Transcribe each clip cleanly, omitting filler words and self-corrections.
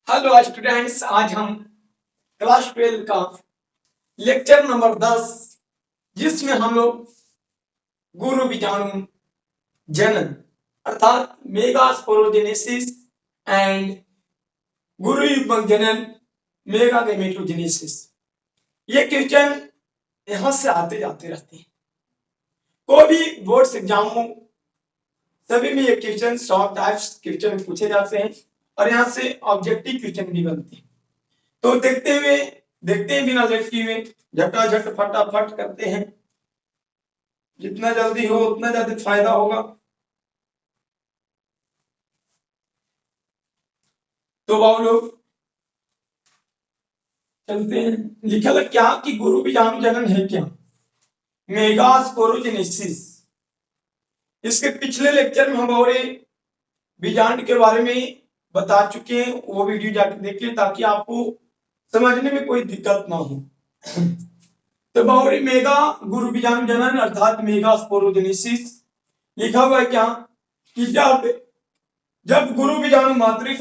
Hello students, आज हम class 12 का लेक्चर नंबर 10 जिसमें हम लोग गुरु बीजाणु जनन अर्थात मेगास्पोरोजेनेसिस एंड गुरु युग्मक जनन मेगागैमेटोजेनेसिस ये क्वेश्चन यहां से आते जाते रहते हैं। कोई भी बोर्ड्स एग्जाम हो सभी में ये क्वेश्चन शॉर्ट टाइप्स क्वेश्चन पूछे जाते हैं और यहाँ से ऑब्जेक्टिव क्वेश्चन भी बनते हैं। तो देखते हैं बिना लेट किए हुए झटाझट फटाफट करते हैं। जितना जल्दी हो उतना ज्यादा फायदा होगा। तो बाबू लोग चलते हैं। लिखा था क्या कि गुरु बीजाणु जनन है क्या? मेगास्पोरोजेनेसिस। इसके पिछले लेक्चर में हम और बीजांड के बारे में बता चुके हैं, वो वीडियो जाकर देखिए ताकि आपको समझने में कोई दिक्कत ना हो। तो बावरी मेगा गुरु बीजाणु जनन अर्थात मेगास्पोरोजेनेसिस लिखा हुआ है क्या कि जब गुरु बीजाणु मातृ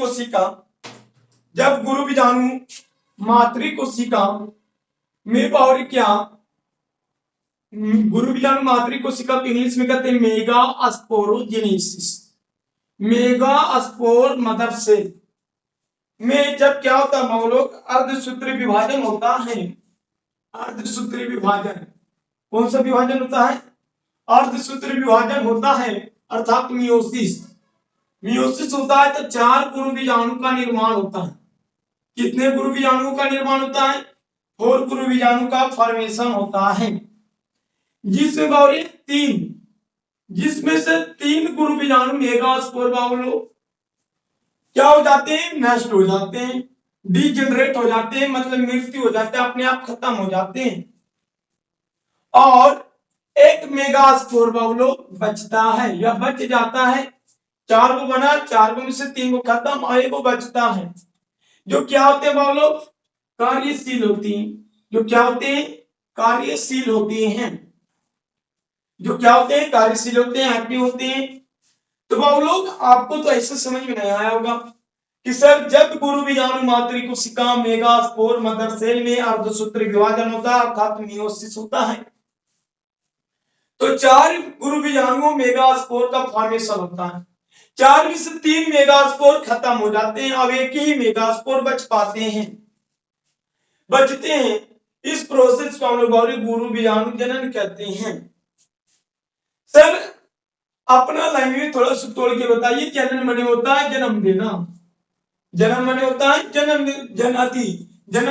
कोशिका में बावरी क्या गुरु बीजाणु मातृ कोशिका को इंग्लिश में कहते हैं मेगास्पोरोजेनेसिस। मेगास्पोर मदर सेल में जब क्या होता है लोग अर्धसूत्री विभाजन होता है। अर्धसूत्री विभाजन कौन सा विभाजन होता है? अर्धसूत्री विभाजन होता है अर्थात मियोसिस। मियोसिस होता है तो 4 गुरु बीजाणु का निर्माण होता है। कितने गुरु बीजाणुओं का निर्माण होता है? 4 गुरु बीजाणु का फॉर्मेशन होता है, जिसमें बावरी 3 जिसमें से 3 गुरु बीजाणु मेगास्पोर बावलो क्या हो जाते हैं? नष्ट हो जाते हैं, डिजेनरेट हो जाते हैं, मतलब मृत्यु हो जाते हैं, अपने आप खत्म हो जाते हैं। और एक मेगास्पोर बावलो बचता है या बच जाता है। 4 को बना, 4 को में से 3 को खत्म और 1 को बचता है। जो क्या होते हैं बावलो? कार्यशील होती हैं। जो क्या होते हैं? कार्यशील होते हैं। जो क्या होते हैं? कार्यशील होते हैं, एक्टिव होते हैं। तो बाबू लोग आपको तो ऐसा समझ में नहीं आया होगा कि सर जब गुरु बीजाणु मातृ कोशिका मेगास्पोर मदर सेल में अर्धसूत्री विभाजन होता है अर्थात मियोसिस होता है तो 4 गुरु बीजाणुओं मेगास्पोर का फॉर्मेशन होता है। 4 में से 3 मेगास्पोर खत्म हो जाते हैं, अब एक ही मेगास्पोर बच पाते हैं, बचते हैं। इस प्रोसेस को हम लोग गुरु बीजाणु जनन कहते हैं। सर अपना लैंग्वेज थोड़ा सा तोड़ के बताइए। जनन माने होता है जन्म देना, जन्म माने होता है जनन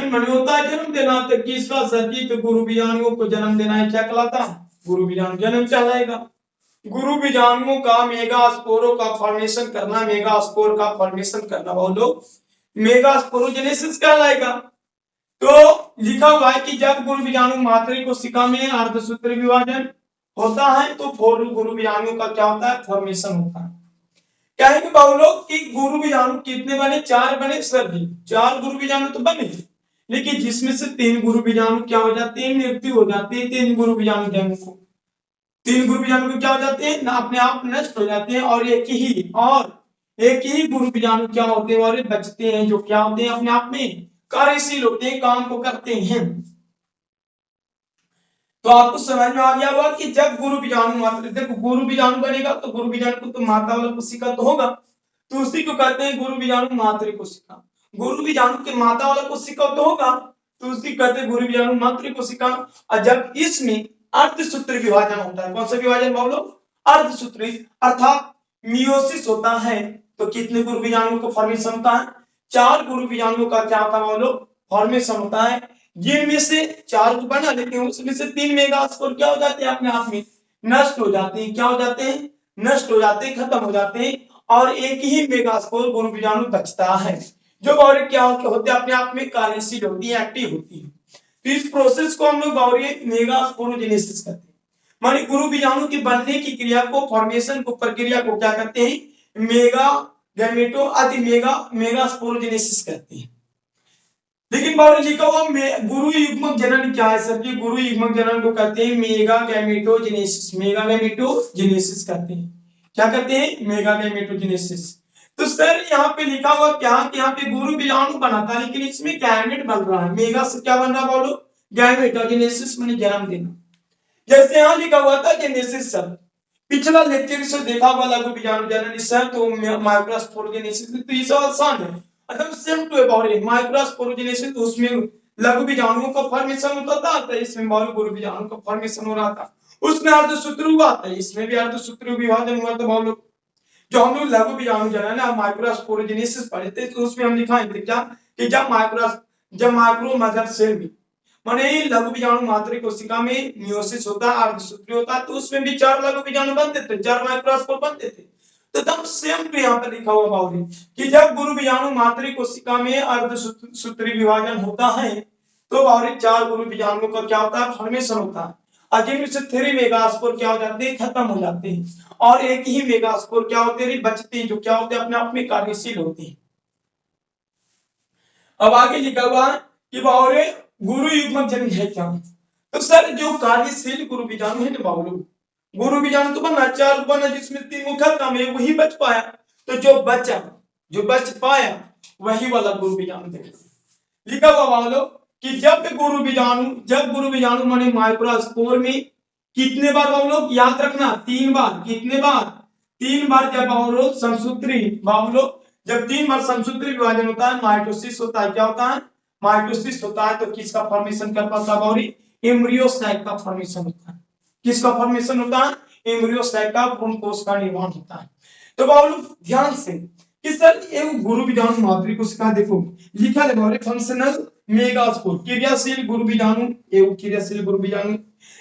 माने होता है जन्म देना। तो किसका सचिव गुरु बीजाणुओं को जन्म देना है क्या कहलाता है? गुरु बीजाणु जनन कहलाएगा। गुरु बीजाणुओं का मेगास्पोरों का फॉर्मेशन करना, मेगास्पोर का फॉर्मेशन करना वो लोग मेगास्पोरोजेनेसिस कहलाएगा। तो लिखा हुआ है कि जब गुरु बीजाणु मातृ कोशिका में अर्धसूत्री विभाजन होता है तो 4 गुरु बीजाणुओं का क्या होता है? फॉर्मेशन होता है। कहेंगे बाबू लोग कि गुरु बीजाणु कितने बने? 4 बने सर जी। 4 गुरु बीजाणु तो बने, लेकिन जिसमें से 3 गुरु बीजाणु क्या हो जाते हैं? मृत्यु हो जाती है। 3 गुरु बीजाणु क्या हो जाते हैं? ना अपने आप नष्ट हो जाते हैं और एक ही गुरु बीजाणु क्या होते हैं? और बचते हैं, जो क्या होते हैं? अपने आप में कार्यशील होते हैं, काम को करते हैं। तो आपको समझ में आ गया होगा कि जब गुरु बीजाणु मात्र देखो गुरु बीजाणु बनेगा तो गुरु बीजाणु को तो माता वाला कोशिका तो होगा, तो उसी को कहते हैं गुरु बीजाणु मातृ कोशिका। गुरु बीजाणु के माता वाला कोशिका तो होगा तो उसी कहते हैं गुरु बीजाणु मातृ कोशिका। और जब इसमें अर्धसूत्री विभाजन होता है, कौन सा विभाजन बोलो? अर्धसूत्री अर्थात मियोसिस होता है। तो कितने गुरु बीजाणु को फॉर्मेशन होता है? 4 गुरु बीजाणुओं का क्या होता है बोलो? फॉर्मेशन होता है, जिनमें से 4 को बना लेते हैं, उसमें से 3 मेगास्पोर क्या हो जाते हैं? अपने आप में नष्ट हो जाते हैं। क्या हो जाते हैं? नष्ट हो जाते हैं, खत्म हो जाते हैं और एक ही मेगास्पोर गुरु बीजाणु बचता है, जो और क्या होते हैं? अपने आप में कार्यशील होती है, एक्टिव होती है। तो इस प्रोसेस को हम लोग मेगास्पोरोजेनेसिस कहते हैं। माने गुरु बीजाणु के बनने की क्रिया को, फॉर्मेशन को, प्रक्रिया को क्या कहते हैं? मेगागैमेटो आदि मेगास्पोरोजेनेसिस कहते हैं। लेकिन बाबू लिखा हुआ गुरु युग्मक जनन क्या है सर जी? गुरु युग्मक जनन को कहते हैं मेगागैमेटोजेनेसिस। मेगागैमेटोजेनेसिस कहते हैं। क्या कहते हैं? मेगागैमेटोजेनेसिस। तो सर यहाँ पे लिखा हुआ क्या कि यहाँ पे गुरु बीजाणु बना था, लेकिन इसमें गैमेट बन रहा है। मेगा से क्या बन रहा है बोलो? गैमेट। और जेनेसिस माने जन्म देना। जैसे यहाँ लिखा हुआ था जेनेसिस शब्द, पिछला लेक्चर से देखा हुआ लघु बीजाणु जनन सर, तो माइक्रोस्पोरोजेनेसिस, तो ये सब आसान है, एकदम सेम टू अबाउट माइक्रोस्पोरोजेनेसिस। तो उसमें लघु बीजाणुओं का फॉर्मेशन होता था, तो इसमें गुरु बीजाणु का फॉर्मेशन हो रहा था। उसमें अर्धसूत्री हुआ था, इसमें भी अर्धसूत्री विभाजन हुआ था। बहुत जो हम लोग लघु बीजाणु जनन है माइक्रोस्पोरोजेनेसिस पढ़े थे, तो उसमें हम दिखाए थे क्या कि जब माइक्रो मदर सेल भी माने लघु बीजाणु मातृ कोशिका में मियोसिस होता है, अर्धसूत्री होता है, तो उसमें भी 4 लघु बीजाणु बनते थे, 4 माइक्रोस्पोर बनते थे। तो एकदम सेम टू यहाँ पर लिखा हुआ बाउरी कि जब गुरु बीजाणु मातृ कोशिका में अर्धसूत्री विभाजन होता है, तो बाउरी 4 गुरु बीजाणुओं का क्या होता है? फॉर्मेशन होता है। अजीब से 3 मेगास्पोर क्या हो जाते हैं? खत्म हो जाते हैं, और एक ही मेगास्पोर क्या होते हैं? बचते हैं, जो क्या होते हैं? अपने आप में कार्यशील होते हैं। अब आगे लिखा हुआ है कि बाउरे गुरु युग्मक जन है क्या? तो सर जो कार्यशील गुरु बीजाणु है ना बाउलू, गुरु बीजाणु तो बना 4 बना, जिसमें 3 को खत्म है, वही बच पाया। तो जो बच पाया वही वाला गुरु बीजाणु देखो लिखा हुआ बाउलू कि जब गुरु बीजाणु माने माइक्रोस्पोर में कितने बार बाउलू याद रखना? 3 बार। कितने बार? 3 बार। जब बाउलू समसूत्री बाउलू जब 3 बार समसूत्री विभाजन होता है, माइटोसिस होता है। क्या होता है? माइटोसिस होता है। तो किसका फॉर्मेशन कर पाता है बाउरी? एम्ब्रियोसाइट का फॉर्मेशन होता है। किसका फॉर्मेशन होता है? एम्ब्रियोसाइट का भ्रूण कोश का निर्माण होता है। तो बाउलू ध्यान से कि सर ये गुरु बीजाणु मातृ कोशिका देखो लिखा है बाउरी फंक्शनल मेगास्पोर क्रियाशील गुरु बीजाणु, एवं क्रियाशील गुरु बीजाणु।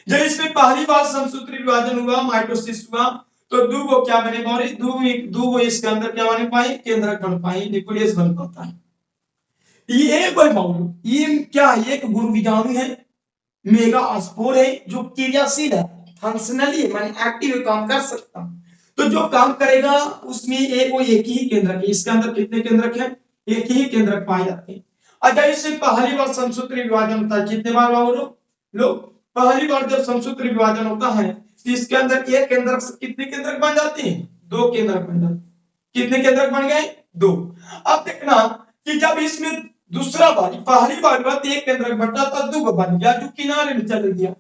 जब इसमें पहली बार समसूत्री विभाजन हुआ, माइटोसिस हुआ, तो दो को क्या बने बाउरी? दो को इसके अंदर क्या बने पाए? केंद्रक बन पाए, न्यूक्लियस बन पाता है। ये कोई बाउलू ये क्या? एक गुरु बीजाणु है, मेगास्पोर है, जो क्रियाशील है, फंक्शनली माने एक्टिव काम कर सकता। तो जो काम करेगा उसमें एक ही केंद्रक है। इसके अंदर कितने केंद्रक हैं? एक ही केंद्रक पाए जाते हैं। अच्छा, इससे पहली बार समसूत्री विभाजन होता है, कितने बार लोग पहली बार जब समसूत्री विभाजन होता है, तो इसके अंदर एक केंद्रक से कितने केंद्रक बन जाते हैं? 2 केंद्रक बन जाते हैं। कितने केंद्रक बन गए? 2। अब देखना कि जब इसमें दूसरा बार पहली बार बात एक केंद्रक बटा था, 2 बन गया, जो किनारे में चल गया।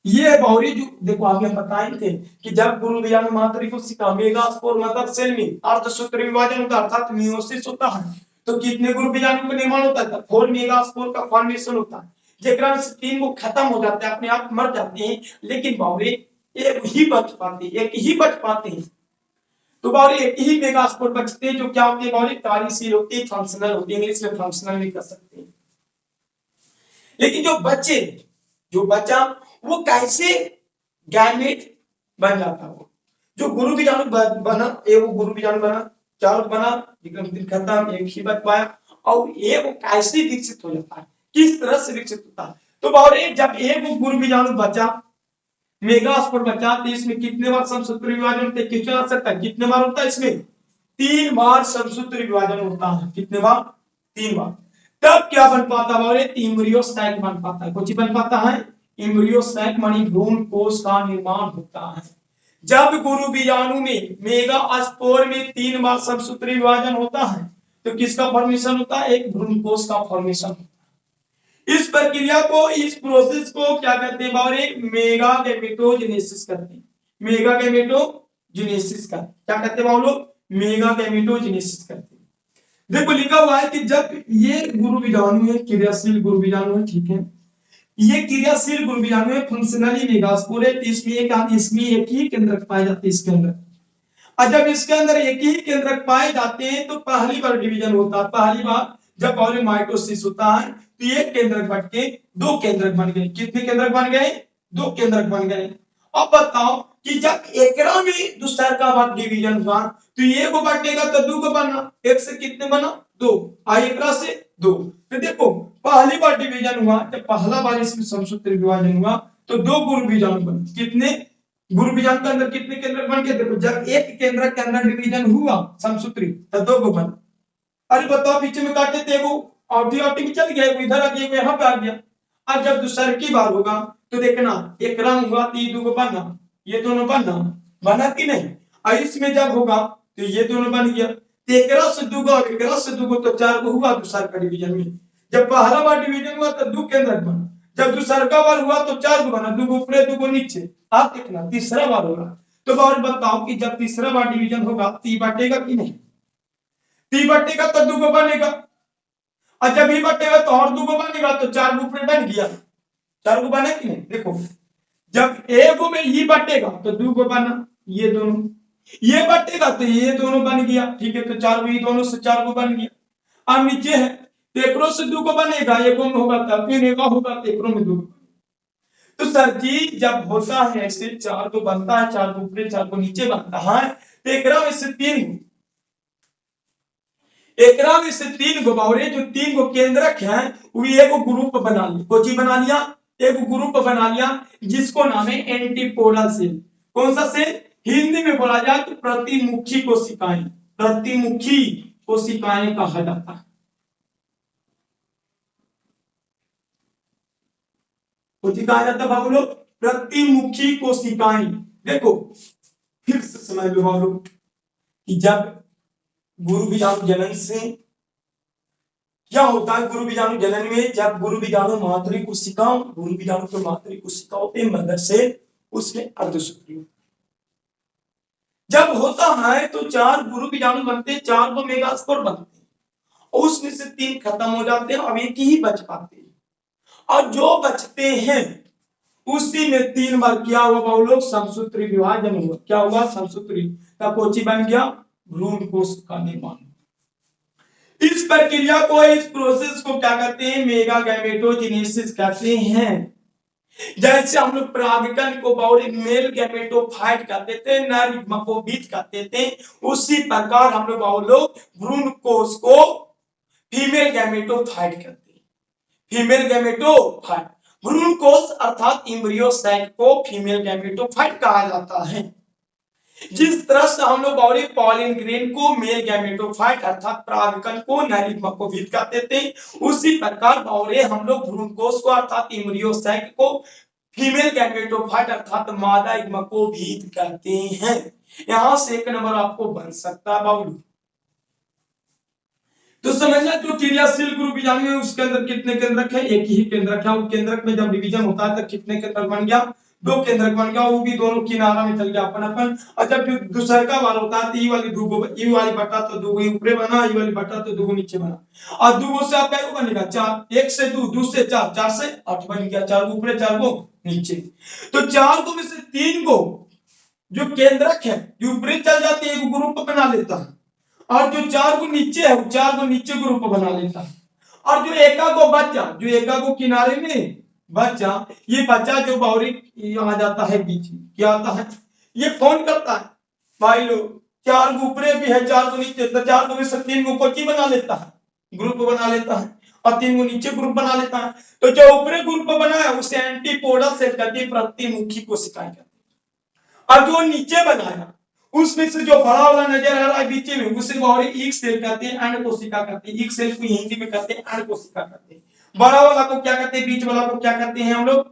ये बाउरी जो देखो आगे हम बताए थे कि जब गुरु बीजाणु मातृ कोशिका मेगास्पोर मदर सेल में अर्धसूत्री विभाजन होता है, अर्थात मियोसिस होता है, तो कितने गुरु बीजाणु का निर्माण होता है? 4 मेगास्पोर का फॉर्मेशन होता है, जेकरा से 3 को खत्म हो जाते हैं, अपने आप मर जाते हैं, लेकिन बाउरी एक ही बच पाते हैं। तो बाउरी एक ही मेगास्पोर बचते हैं, जो क्या होते हैं बाउरी? कार्यशील होते हैं, फंक्शनल होते हैं। इंग्लिश में फंक्शनल भी कर सकते हैं। लेकिन जो बचा वो कैसे गैमेट बन जाता? वो जो गुरु बीजाणु बना, वो गुरु बीजाणु बना, 4 बना, लेकिन खत्म, एक ही बच पाया। और ये वो कैसे विकसित हो जाता है? किस तरह से विकसित होता है? तो बाउरी जब एक गुरु बीजाणु बचा, मेगास्पोर बचा, तो इसमें कितने बार समसूत्री विभाजन होते? कितना आ सकता है? कितने बार होता है इसमें? 3 बार समसूत्री विभाजन होता है। कितने बार? 3 बार। तब क्या बन पाता है? एम्ब्रियोसाइट बन पाता है। कुछ बन पाता है? एम्ब्रियोसाइट मानी भ्रूण कोश का निर्माण होता है। जब गुरु बीजाणु में मेगास्पोर में 3 बार समसूत्री विभाजन होता है, तो किसका फॉर्मेशन होता है? एक भ्रूण कोश का फॉर्मेशन होता है। इस प्रक्रिया को, इस प्रोसेस को क्या कहते हैं बाउरी? मेगागैमेटोजेनेसिस कहते हैं। मेगागैमेटोजेनेसिस का क्या कहते हैं बाउलो? मेगागैमेटोजेनेसिस कहते हैं। देखो लिखा हुआ है कि जब ये गुरु बीजाणु है, क्रियाशील गुरु बीजाणु है, ठीक है, ये क्रियाशील गुरु बीजाणु है, फंक्शनली मेगास्पोर है, इसमें एक ही केंद्रक पाए जाते हैं इसके अंदर। और जब इसके अंदर एक ही केंद्रक पाए जाते हैं, तो पहली बार डिवीजन होता है। पहली बार जब माइटोसिस होता है, तो एक केंद्रक बट के 2 केंद्रक बन गए। कितने केंद्रक बन गए? 2 केंद्रक बन गए। अब बताओ कि जब एकरा में दूसरा का बाद डिवीजन हुआ, तो ये को बांटेगा तो 2 को बना, एक से कितने बना? 2, और एकरा से 2। तो देखो पहली बार डिवीजन हुआ, जब पहला बार इसमें समसूत्री विभाजन हुआ, तो 2 गुरु बीजाणु बने। कितने गुरु बीजाणु के अंदर कितने केंद्रक बन गए? देखो जब एक केंद्रक के अंदर डिवीजन हुआ समसूत्री, तो 2 को बना। अरे बताओ बीच में काटे थे वो ऑटी में चल गया, इधर आ गया, यहाँ पे आ गया। अब जब दूसरा की बार होगा, तो देखना एक रंग हुआ, 3 को बना, ये दोनों बना कि नहीं? और इसमें जब होगा तो ये दोनों बन गया। एकरा से दूगो और एकरा से दूगो तो 4 गो हुआ दूसरा का डिवीजन में। जब पहला बार डिवीजन हुआ तो 2 केंद्रक बना, जब दूसरा का बार हुआ तो 4 गो बना, 2 गो ऊपर 2 गो नीचे। आप देखना तीसरा बार होगा तो और बताओ कि जब तीसरा बार डिवीजन होगा तो ये बांटेगा कि नहीं? ती बांटेगा तो 2 गो बनेगा, और जब ये बांटेगा तो और 2 गो बनेगा, तो 4 गो ऊपर बन गया। 4 गो बना कि नहीं? देखो जब एक में ये बांटेगा तो 2 गो बना, ये दोनों, ये बांटेगा तो ये दोनों बन गया, ठीक है, तो 4 गो, ये दोनों से 4 गो बन गया। अब नीचे है तो एकरो से 2 गो बनेगा, एको में होगा तब फिर एका होगा तो एकरो में 2 गो। तो सर जी जब होता है ऐसे 4 गो बनता है, 4 गो ऊपर 4 गो नीचे बनता है, तो एकरा में से 3 गो, एकरा में से 3 गो बावरे जो 3 गो केंद्रक है वो एगो ग्रुप बना लिया। कोची बना लिया? एक ग्रुप बना लिया जिसको नाम है एंटीपोडल सेल। कौन सा सेल? हिंदी में बोला जाए तो प्रतिमुखी कोशिकाएं, प्रतिमुखी कोशिकाएं कहा जाता है। कहा जाता है बाबू लोग प्रतिमुखी कोशिकाएं। देखो फिर से समझ लो बाबू लोग कि जब गुरु बीजाणु जनन से क्या होता है, गुरु बीजाणु जनन में जब गुरु बीजाणु मातृ कोशिकाओं, गुरु बीजाणु के मातृ कोशिकाओं के मदद से उसमें अर्धसूत्री जब होता है तो 4 गुरु बीजाणु बनते हैं, 4 को मेगास्पोर बनते हैं, और उसमें से 3 खत्म हो जाते हैं, अब एक ही बच पाते हैं, और जो बचते हैं उसी में 3 बार क्या हुआ बाबू लोग? समसूत्री विभाजन हुआ। क्या हुआ? समसूत्री का कोची बन गया भ्रूण कोश का निर्माण। इस प्रक्रिया को, इस प्रोसेस को क्या कहते हैं? मेगा गैमेटोजेनेसिस कहते हैं। जैसे हम लोग परागकण को बाउरी मेल गैमेटोफाइट कहते थे, नर युग्मकोबीज कहते थे, उसी प्रकार हम लोग बाउल लोग भ्रूण कोश को फीमेल गैमेटोफाइट कहते हैं। फीमेल गैमेटोफाइट, भ्रूण कोश अर्थात एम्ब्रियोसाइट को फीमेल गैमेटोफाइट कहा जाता है। जिस तरह से हम लोग बाउरी पॉलिन ग्रेन को मेल गैमेटोफाइट अर्थात परागकण को नर युग्मकोबीज कहते थे, उसी प्रकार बाउरे हम लोग भ्रूण कोश को अर्थात एम्ब्रियोसाइट को फीमेल गैमेटोफाइट अर्थात मादा युग्मकोबीज कहते हैं। यहां से 1 नंबर आपको बन सकता है बाबू। तो समझना जो क्रियाशील गुरु बीजाणु है उसके अंदर कितने केंद्रक है? एक ही केंद्रक है। वो केंद्रक में जब डिवीजन होता है तो कितने केंद्रक बन गया? 2 केंद्रक बन गया, वो भी दोनों किनारा में चल गया अपन अपन। और जब दूसरा का बार होता है तो ये वाली 2 गो, ये वाली बटा तो 2 गो ऊपर बना, ये वाली बटा तो 2 गो नीचे बना, और 2 गो से आपका क्या बनेगा? 4, 1 से 2, 2 से 4, 4 से 8 बन गया, 4 गो ऊपर 4 गो नीचे। तो 4 गो में से 3 गो जो केंद्रक है जो ऊपर चल जाते हैं, एक ग्रुप बना लेता है, और जो 4 गो नीचे है वो 4 गो नीचे ग्रुप बना लेता है, और जो एका गो बच्चा, जो एका गो किनारे में बच्चा, ये बच्चा जो बाउरी आ जाता है बीच में, क्या आता है? ये फोन करता है भाई लोग 4 गो ऊपर भी है 4 गो नीचे, तो 4 गो में से 3 गो कोची बना लेता है, ग्रुप बना लेता है, और 3 गो नीचे ग्रुप बना लेता है। तो जो ऊपर ग्रुप बना है उसे एंटीपोडल सेल कहते हैं, प्रतिमुखी कोशिकाएं कहते हैं। और जो नीचे बनाया उसमें से जो बड़ा वाला नजर आ रहा है बीच में उसे एक सेल कहते हैं, अंड कोशिका कहते हैं। एक सेल को हिंदी में कहते हैं अंड कोशिका कहते हैं। बड़ा वाला को क्या कहते हैं? बीच वाला को क्या कहते हैं हम लोग?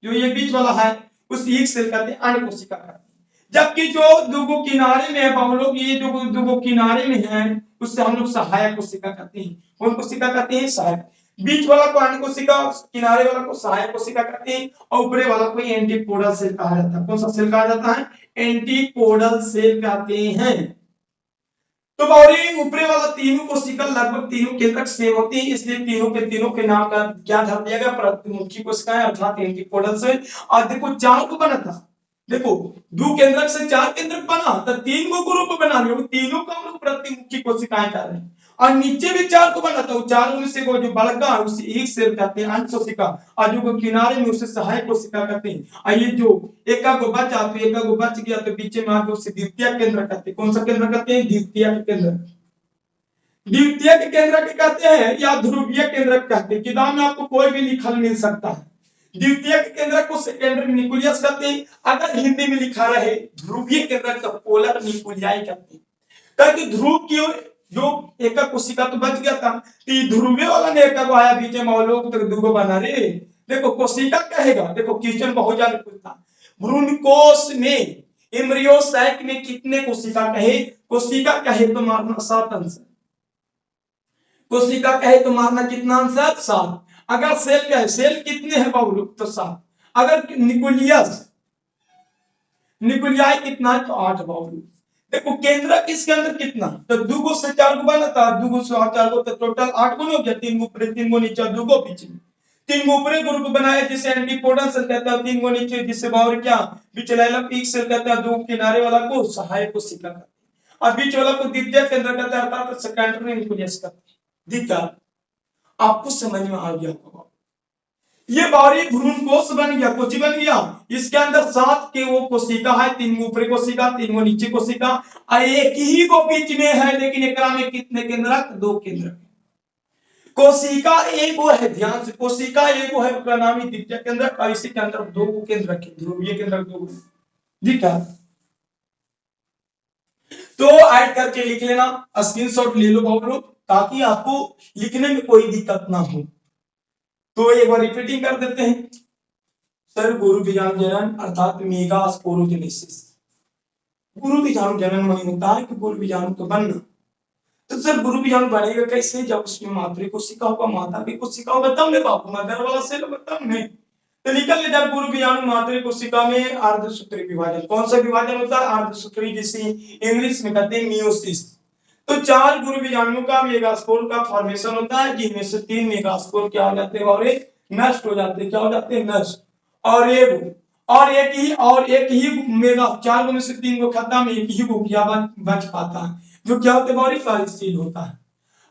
जो ये बीच वाला है उस एक सेल कहते हैं अंड कोशिका कहते हैं। जबकि जो 2 गो किनारे में है हम लोग, ये जो 2 गो किनारे में है उससे हम लोग सहायक कोशिका कहते हैं। कौन कोशिका कहते हैं? सहायक। बीच वाला को अंड कोशिका, किनारे वाला को सहायक कोशिका कहते हैं, और ऊपरी वाला को एंटीपोडल सेल कहा जाता है। कौन सा सेल कहा जाता है? एंटीपोडल सेल कहते हैं। तो बाउरी ऊपरी वाला तीनों कोशिका लगभग तीनों केंद्रक सेम होती है, इसलिए तीनों के नाम का क्या धर दिया गया? प्रतिमुखी कोशिकाएं अर्थात एंटीपोडल सेल। और देखो 4 को बना था, देखो 2 केंद्रक से 4 केंद्रक बना तो 3 गो ग्रुप बना लिया, तीनों का हम लोग प्रतिमुखी कोशिकाएं कर रहे हैं। और नीचे भी 4 को बना था, 4 में से जो बड़का है उसे एक सेल कहते हैं अंड कोशिका, और जो किनारे में उसे सहायक कोशिका कहते हैं। और ये जो एका गो बचा तो एका गो बच गया तो बीच में आगे उसे द्वितीयक केंद्र कहते हैं। कौन सा केंद्र कहते हैं? द्वितीयक केंद्र। द्वितीयक केंद्र के कहते हैं या ध्रुवीय केंद्र कहते हैं। किताब में आपको कोई भी लिखल मिल सकता है। द्वितीयक केंद्र को सेकेंडरी न्यूक्लियस कहते हैं, अगर हिंदी में लिखा रहे ध्रुवीय केंद्र को पोलर न्यूक्लियाई कहते हैं। ताकि ध्रुव की जो एका कोशिका तो बच गया था, तो ध्रुवीय वाला ने एका को आया बीच में लोग तो 2 गो बना रे। देखो कोशिका कहेगा, देखो क्वेश्चन बहुत ज्यादा पूछता, भ्रूण कोश में एम्ब्रियो सैक में कितने कोशिका कहे? कोशिका कहे तो मारना 7 आंसर, कोशिका कहे तो मारना कितना आंसर? 7। अगर सेल कहे, सेल कितने हैं बाबू? तो 7। अगर न्यूक्लियस, न्यूक्लियाई कितना है? तो 8 बाबू। देखो केंद्रक इसके अंदर कितना? तो 2 गो से 4 गो बना था, 2 गो से 4 गो तो टोटल 8 गो हो गया। 3 गो ऊपर 3 गो नीचे 2 गो बीच में, 3 गो ऊपर ग्रुप बनाया जिसे एंटीपोडल सेल कहता है, 3 गो नीचे जिसे बाहर क्या बिचलैला पीक सेल कहता है, 2 किनारे वाला को सहायक कोशिका कहते हैं और बीच वाला को द्वितीयक केंद्र कहता है अर्थात सेकेंडरी न्यूक्लियस कहते हैं। दिखा आपको समझ में आ गया होगा। ये बाहरी भ्रूण कोष बन गया, कोची बन गया। इसके अंदर 7 के वो कोशिका है, 3 गो ऊपरी कोशिका, 3 गो नीचे कोशिका और एक ही को बीच में है। लेकिन एकरा में कितने केंद्रक? 2 केंद्रक। कोशिका एक वो है, ध्यान से, कोशिका एक वो है, उसका नाम ही द्वितीयक केंद्रक और इसी के अंदर 2 केंद्रक है, ध्रुवीय केंद्रक 2। दिखा तो ऐड करके लिख लेना, स्क्रीनशॉट ले लो बहुत लोग, ताकि आपको लिखने में कोई दिक्कत ना हो। तो एक बार रिपीटिंग कर देते हैं। सर गुरु बीजाणु जनन अर्थात मेगास्पोरोजेनेसिस, गुरु बीजाणु जनन वही होता है कि गुरु बीजाणु का बनना। तो सर गुरु बीजाणु बनेगा कैसे? जब उसमें मातृ कोशिका होगा, माता की कोशिका होगा, तब ने बापू मदर वाला सेल होगा, तब नहीं। तो निकल ले जब गुरु बीजाणु मातृ कोशिका में अर्धसूत्री विभाजन, कौन सा विभाजन होता है? अर्धसूत्री, जिसे इंग्लिश में कहते हैं मियोसिस। तो 4 गुरु बीजाणुओं का मेगास्पोर का फॉर्मेशन होता है, जिनमें से 3 मेगास्पोर क्या हो जाते हैं और नष्ट हो जाते हैं। क्या हो जाते हैं? नष्ट। और एक ही मेगा 4 गो में से 3 गो खत्म, एक ही गो क्या बच पाता है, जो क्या होता है? बॉडी कार्यशील होता है।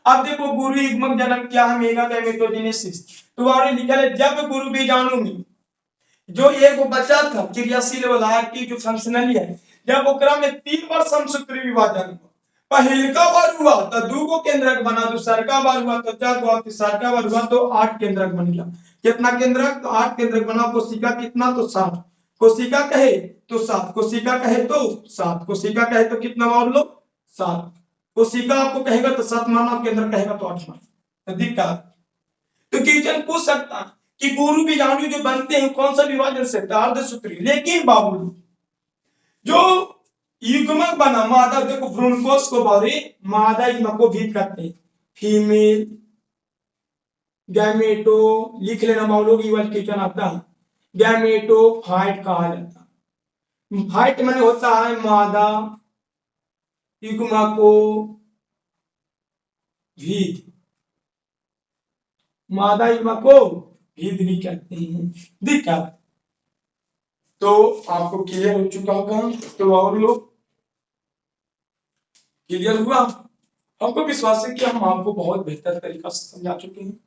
अब देखो गुरु युग्मक जनन क्या है? Mega gametogenesis. तो और लिखा है जब गुरु बीजाणु में जो एक बचा था क्रियाशील वाला की जो फंक्शनली है, जब ओकरा में 3 बार समसूत्री विभाजन हुआ, पहिलका बार हुआ तो 2 गो केंद्रक बना, दूसरका बार हुआ तो 4 गो, तीसरका बार हुआ तो 8 केंद्रक बन गया। कितना केंद्रक? तो 8 केंद्रक बना। कोशिका कितना? तो 7। कोशिका कहे तो 7, कोशिका कहे तो 7, कोशिका कहे तो कितना मान लो? 7। कोशिका आपको कहेगा तो 7 मानना, केंद्र कहेगा तो 8 मानना। दिक्कत तो क्वेश्चन पूछ सकता कि गुरु बीजाणु जो बनते हैं कौन सा विभाजन से? अर्धसूत्री। लेकिन बाबू जो युग्मक बना मादा, देखो भ्रूणकोश को बारे मादा युग्मक को भी कहते हैं, फीमेल गैमेटो, लिख लेना बाबू, ये वाला क्वेश्चन आता है। गैमेटोफाइट कहा जाता है। फाइट माने होता है मादा युग्मको भीद, मादा युग्मको भीद भी कहते हैं। दिक्कत तो आपको क्लियर हो चुका होगा। तो और लोग क्लियर हुआ? हमको विश्वास है कि हम आपको बहुत बेहतर तरीका से समझा चुके हैं।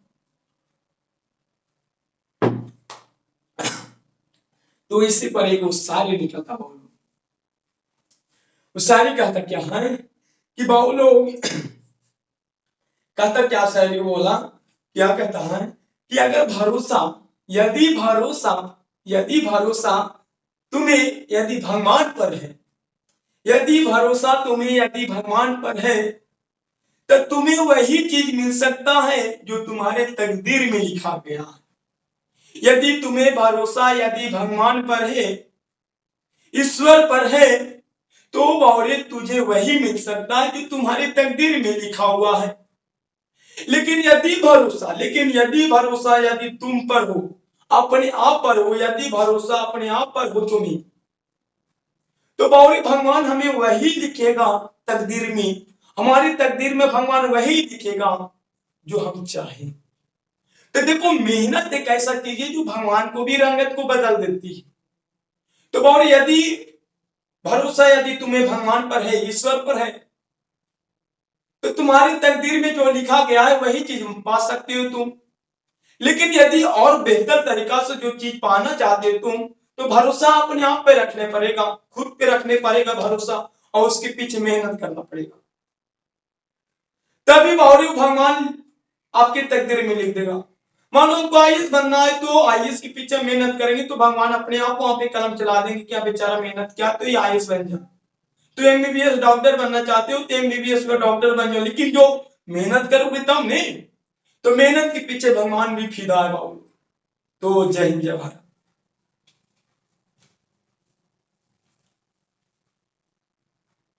तो इससे पर एक शायरी निकलता बाबू, शायरी कहता क्या है कि बाबू लोग कहता क्या शायरी बोला, क्या कहता है कि अगर भरोसा, यदि भरोसा तुम्हें यदि भगवान पर है, यदि भरोसा तुम्हें यदि भगवान पर है, तो तुम्हें वही चीज मिल सकता है जो तुम्हारे तकदीर में लिखा गया है। यदि तुम्हें भरोसा यदि भगवान पर है, ईश्वर पर है, तो बावरे तुझे वही मिल सकता है जो तुम्हारे तकदीर में लिखा हुआ है। लेकिन यदि भरोसा यदि तुम पर हो, अपने आप पर हो, यदि भरोसा अपने आप पर हो तुम्हें, तो बावरे भगवान हमें वही लिखेगा तकदीर में, हमारी तकदीर में भगवान वही लिखेगा जो हम चाहें। तो देखो मेहनत एक ऐसा चीज है जो भगवान को भी रंगत को बदल देती है। तो बावरे यदि भरोसा यदि तुम्हें भगवान पर है, ईश्वर पर है, तो तुम्हारी तकदीर में जो लिखा गया है वही चीज पा सकते हो तुम। लेकिन यदि और बेहतर तरीका से जो चीज पाना चाहते हो तुम, तो भरोसा अपने आप पे रखने पड़ेगा, खुद पे रखने पड़ेगा भरोसा, और उसके पीछे मेहनत करना पड़ेगा, तभी बावरी भगवान आपके तकदीर में लिख देगा। मानो उनको आईएएस बनना है तो आईएएस के पीछे मेहनत करेंगे तो भगवान अपने आप वहां पे कलम चला देंगे, क्या बेचारा मेहनत किया तो ये आईएएस बन जाए। तो एमबीबीएस डॉक्टर बनना चाहते हो तो एमबीबीएस का डॉक्टर बन जाओ, लेकिन जो मेहनत करोगे तब नहीं। तो मेहनत के पीछे भगवान भी फिदा है बाबू। तो जय हिंद जय भारत।